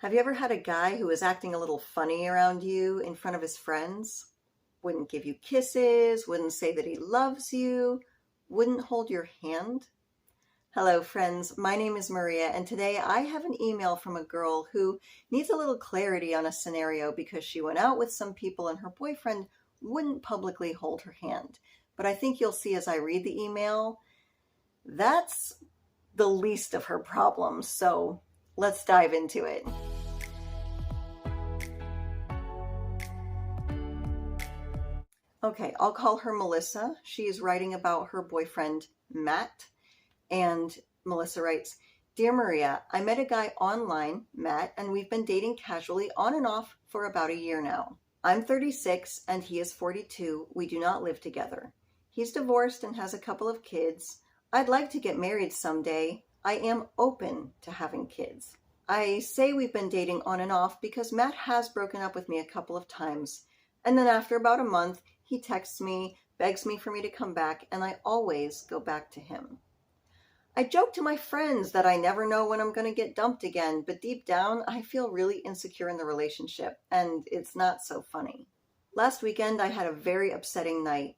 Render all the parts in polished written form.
Have you ever had a guy who was acting a little funny around you in front of his friends? Wouldn't give you kisses, wouldn't say that he loves you, wouldn't hold your hand? Hello, friends. My name is Maria, and today I have an email from a girl who needs a little clarity on a scenario because she went out with some people and her boyfriend wouldn't publicly hold her hand. But I think you'll see as I read the email, that's the least of her problems. So let's dive into it. Okay, I'll call her Melissa. She is writing about her boyfriend, Matt. And Melissa writes, Dear Maria, I met a guy online, Matt, and we've been dating casually on and off for about a year now. I'm 36 and he is 42. We do not live together. He's divorced and has a couple of kids. I'd like to get married someday. I am open to having kids. I say we've been dating on and off because Matt has broken up with me a couple of times. And then after about a month, he texts me, begs me for me to come back, and I always go back to him. I joke to my friends that I never know when I'm going to get dumped again, but deep down, I feel really insecure in the relationship, and it's not so funny. Last weekend, I had a very upsetting night.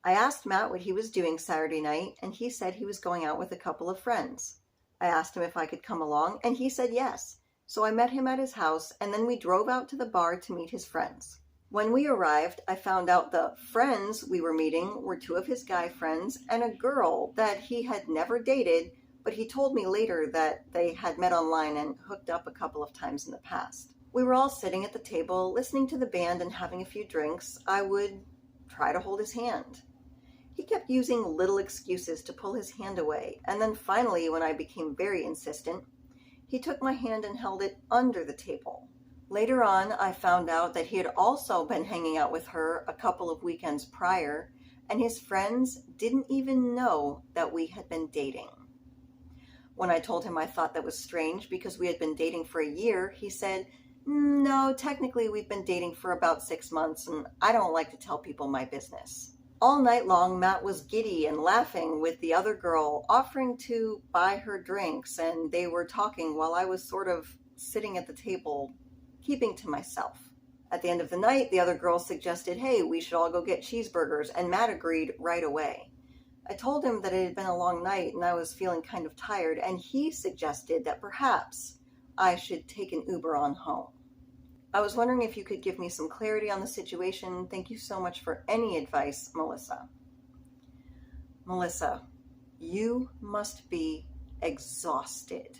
I asked Matt what he was doing Saturday night, and he said he was going out with a couple of friends. I asked him if I could come along, and he said yes. So I met him at his house, and then we drove out to the bar to meet his friends. When we arrived, I found out the friends we were meeting were two of his guy friends and a girl that he had never dated, but he told me later that they had met online and hooked up a couple of times in the past. We were all sitting at the table, listening to the band and having a few drinks. I would try to hold his hand. He kept using little excuses to pull his hand away, and then finally, when I became very insistent, he took my hand and held it under the table. Later on, I found out that he had also been hanging out with her a couple of weekends prior, and his friends didn't even know that we had been dating. When I told him I thought that was strange because we had been dating for a year, he said, No, technically we've been dating for about 6 months, and I don't like to tell people my business. All night long, Matt was giddy and laughing with the other girl, offering to buy her drinks, and they were talking while I was sort of sitting at the table, keeping to myself. At the end of the night, the other girl suggested, hey, we should all go get cheeseburgers, and Matt agreed right away. I told him that it had been a long night and I was feeling kind of tired, and he suggested that perhaps I should take an Uber on home. I was wondering if you could give me some clarity on the situation. Thank you so much for any advice, Melissa. Melissa, you must be exhausted.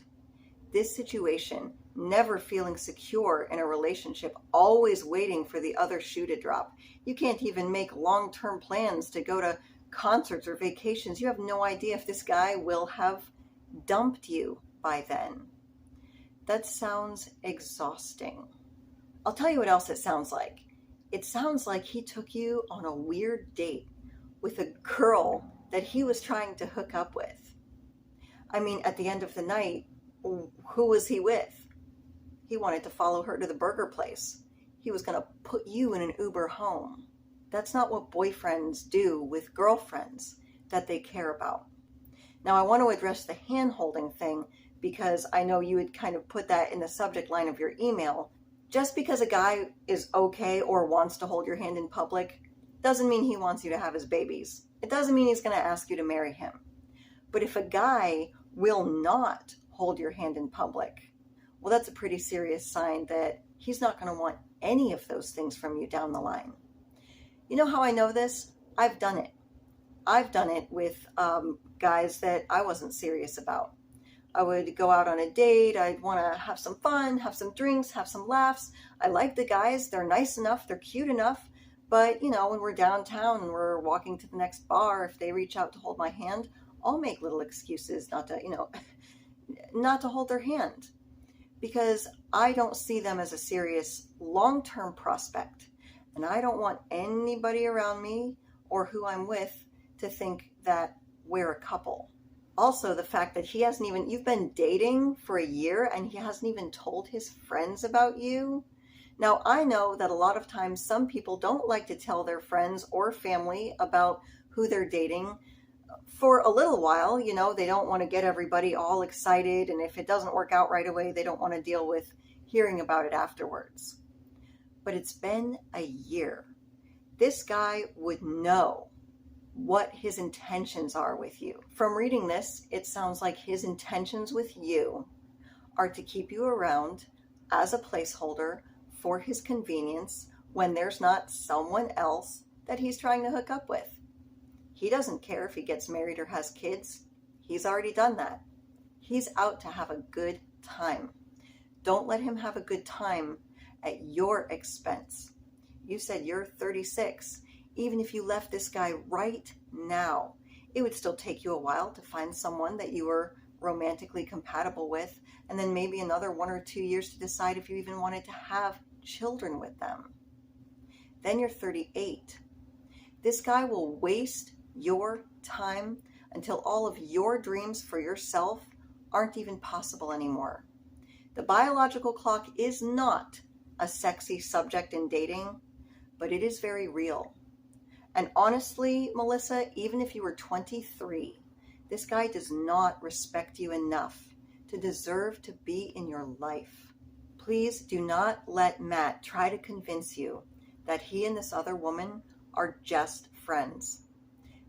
This situation, never feeling secure in a relationship, always waiting for the other shoe to drop. You can't even make long-term plans to go to concerts or vacations. You have no idea if this guy will have dumped you by then. That sounds exhausting. I'll tell you what else it sounds like. It sounds like he took you on a weird date with a girl that he was trying to hook up with. I mean, at the end of the night, who was he with? He wanted to follow her to the burger place. He was going to put you in an Uber home. That's not what boyfriends do with girlfriends that they care about. Now, I want to address the hand-holding thing because I know you had kind of put that in the subject line of your email. Just because a guy is okay or wants to hold your hand in public doesn't mean he wants you to have his babies. It doesn't mean he's going to ask you to marry him. But if a guy will not hold your hand in public, well, that's a pretty serious sign that he's not going to want any of those things from you down the line. You know how I know this? I've done it. I've done it with guys that I wasn't serious about. I would go out on a date. I'd want to have some fun, have some drinks, have some laughs. I like the guys. They're nice enough. They're cute enough. But, when we're downtown and we're walking to the next bar, if they reach out to hold my hand, I'll make little excuses not to hold their hand, because I don't see them as a serious long-term prospect. And I don't want anybody around me or who I'm with to think that we're a couple. Also, the fact that you've been dating for a year and he hasn't even told his friends about you. Now, I know that a lot of times some people don't like to tell their friends or family about who they're dating for a little while. They don't want to get everybody all excited. And if it doesn't work out right away, they don't want to deal with, hearing about it afterwards. But it's been a year. This guy would know what his intentions are with you. From reading this, it sounds like his intentions with you are to keep you around as a placeholder for his convenience when there's not someone else that he's trying to hook up with. He doesn't care if he gets married or has kids. He's already done that. He's out to have a good time. Don't let him have a good time at your expense. You said you're 36. Even if you left this guy right now, it would still take you a while to find someone that you were romantically compatible with, and then maybe another 1 or 2 years to decide if you even wanted to have children with them. Then you're 38. This guy will waste your time until all of your dreams for yourself aren't even possible anymore. The biological clock is not a sexy subject in dating, but it is very real. And honestly, Melissa, even if you were 23, this guy does not respect you enough to deserve to be in your life. Please do not let Matt try to convince you that he and this other woman are just friends.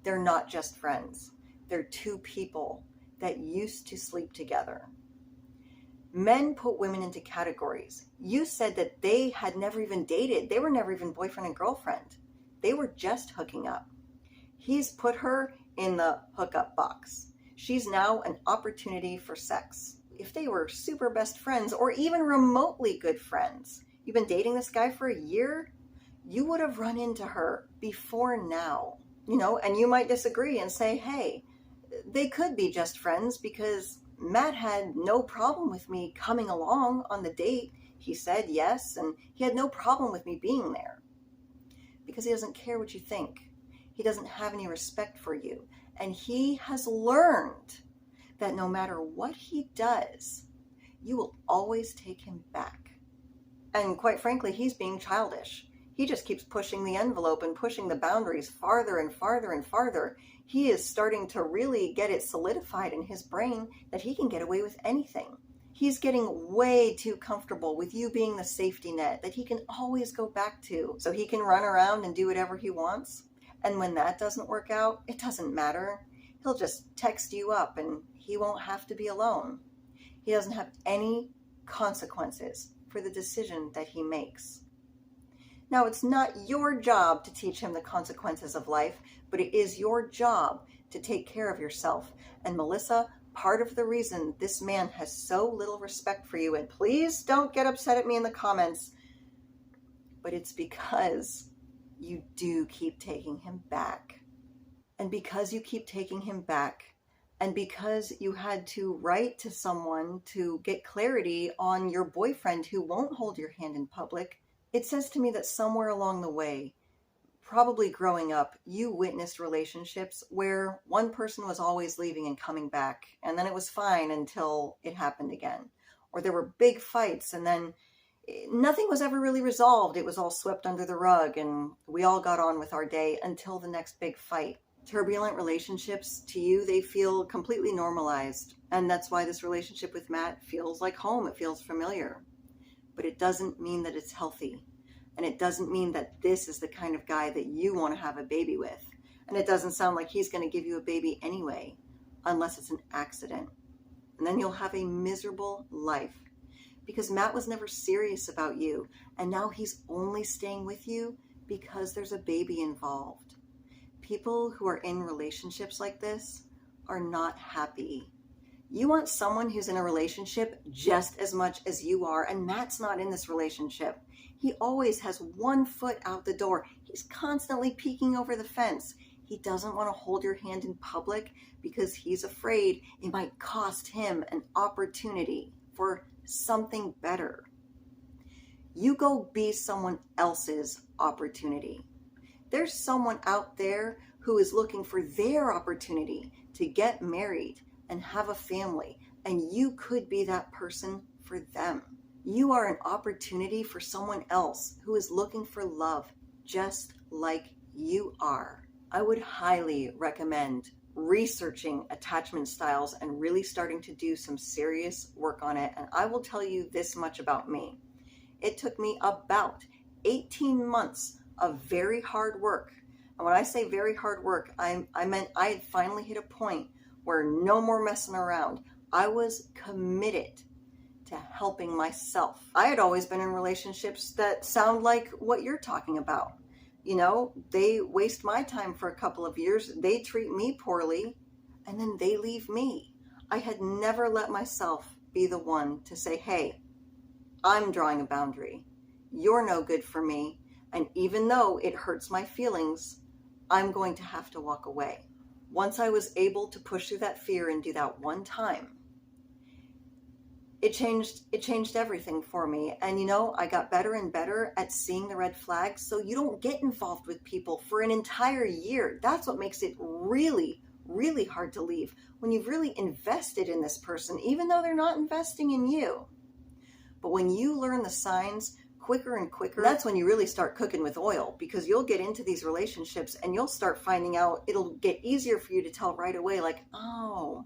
They're not just friends. They're two people that used to sleep together. Men put women into categories. You said that they had never even dated. They were never even boyfriend and girlfriend. They were just hooking up. He's put her in the hookup box. She's now an opportunity for sex. If they were super best friends or even remotely good friends, you've been dating this guy for a year, you would have run into her before now, and you might disagree and say, hey, they could be just friends because Matt had no problem with me coming along on the date. He said yes, and he had no problem with me being there. Because he doesn't care what you think. He doesn't have any respect for you. And he has learned that no matter what he does, you will always take him back. And quite frankly, he's being childish. He just keeps pushing the envelope and pushing the boundaries farther and farther and farther. He is starting to really get it solidified in his brain that he can get away with anything. He's getting way too comfortable with you being the safety net that he can always go back to so he can run around and do whatever he wants. And when that doesn't work out, it doesn't matter. He'll just text you up and he won't have to be alone. He doesn't have any consequences for the decision that he makes. Now, it's not your job to teach him the consequences of life, but it is your job to take care of yourself. And Melissa, part of the reason this man has so little respect for you, and please don't get upset at me in the comments, but it's because you do keep taking him back. And because you keep taking him back, and because you had to write to someone to get clarity on your boyfriend who won't hold your hand in public, it says to me that somewhere along the way, probably growing up, you witnessed relationships where one person was always leaving and coming back, and then it was fine until it happened again. Or there were big fights, and then nothing was ever really resolved. It was all swept under the rug, and we all got on with our day until the next big fight. Turbulent relationships, to you, they feel completely normalized. And that's why this relationship with Matt feels like home. It feels familiar. But it doesn't mean that it's healthy. And it doesn't mean that this is the kind of guy that you want to have a baby with. And it doesn't sound like he's going to give you a baby anyway, unless it's an accident. And then you'll have a miserable life. Because Matt was never serious about you. And now he's only staying with you because there's a baby involved. People who are in relationships like this are not happy. You want someone who's in a relationship just as much as you are, and Matt's not in this relationship. He always has one foot out the door. He's constantly peeking over the fence. He doesn't want to hold your hand in public because he's afraid it might cost him an opportunity for something better. You go be someone else's opportunity. There's someone out there who is looking for their opportunity to get married and have a family, and you could be that person for them. You are an opportunity for someone else who is looking for love just like you are. I would highly recommend researching attachment styles and really starting to do some serious work on it. And I will tell you this much about me. It took me about 18 months of very hard work. And when I say very hard work, I meant I had finally hit a point where no more messing around. I was committed to helping myself. I had always been in relationships that sound like what you're talking about. You know, they waste my time for a couple of years, they treat me poorly, and then they leave me. I had never let myself be the one to say, hey, I'm drawing a boundary. You're no good for me. And even though it hurts my feelings, I'm going to have to walk away. Once I was able to push through that fear and do that one time, it changed everything for me. And you know, I got better and better at seeing the red flags. So you don't get involved with people for an entire year. That's what makes it really, really hard to leave, when you've really invested in this person, even though they're not investing in you. But when you learn the signs quicker and quicker, that's when you really start cooking with oil, because you'll get into these relationships and you'll start finding out, it'll get easier for you to tell right away, like, oh,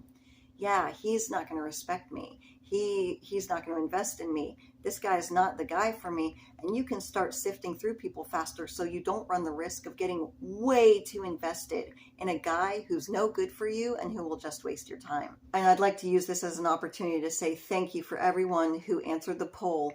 yeah, he's not going to respect me. He's not going to invest in me. This guy's not the guy for me. And you can start sifting through people faster, so you don't run the risk of getting way too invested in a guy who's no good for you and who will just waste your time. And I'd like to use this as an opportunity to say thank you for everyone who answered the poll.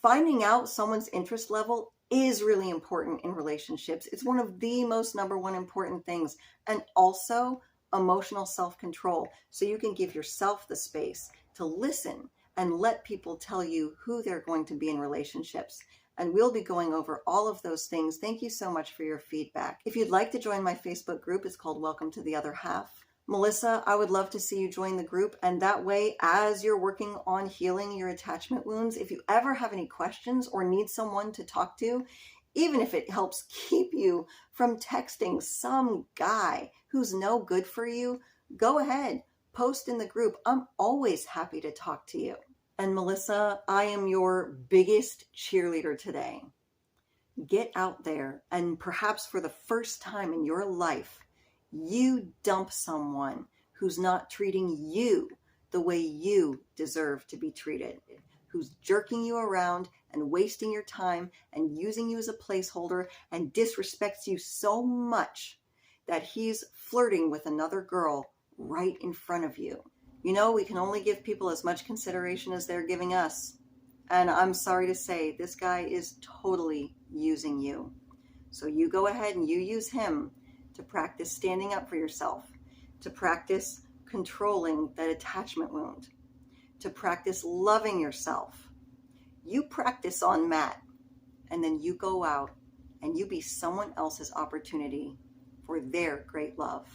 Finding out someone's interest level is really important in relationships. It's one of the most number one important things. And also emotional self-control, so you can give yourself the space to listen and let people tell you who they're going to be in relationships. And we'll be going over all of those things. Thank you so much for your feedback. If you'd like to join my Facebook group, it's called Welcome to the Other Half. Melissa, I would love to see you join the group. And that way, as you're working on healing your attachment wounds, if you ever have any questions or need someone to talk to, even if it helps keep you from texting some guy who's no good for you, go ahead, post in the group. I'm always happy to talk to you. And Melissa, I am your biggest cheerleader today. Get out there, and perhaps for the first time in your life, you dump someone who's not treating you the way you deserve to be treated, who's jerking you around and wasting your time and using you as a placeholder and disrespects you so much that he's flirting with another girl right in front of you. You know, we can only give people as much consideration as they're giving us. And I'm sorry to say, this guy is totally using you. So you go ahead and you use him to practice standing up for yourself, to practice controlling that attachment wound, to practice loving yourself. You practice on Matt, and then you go out and you be someone else's opportunity for their great love.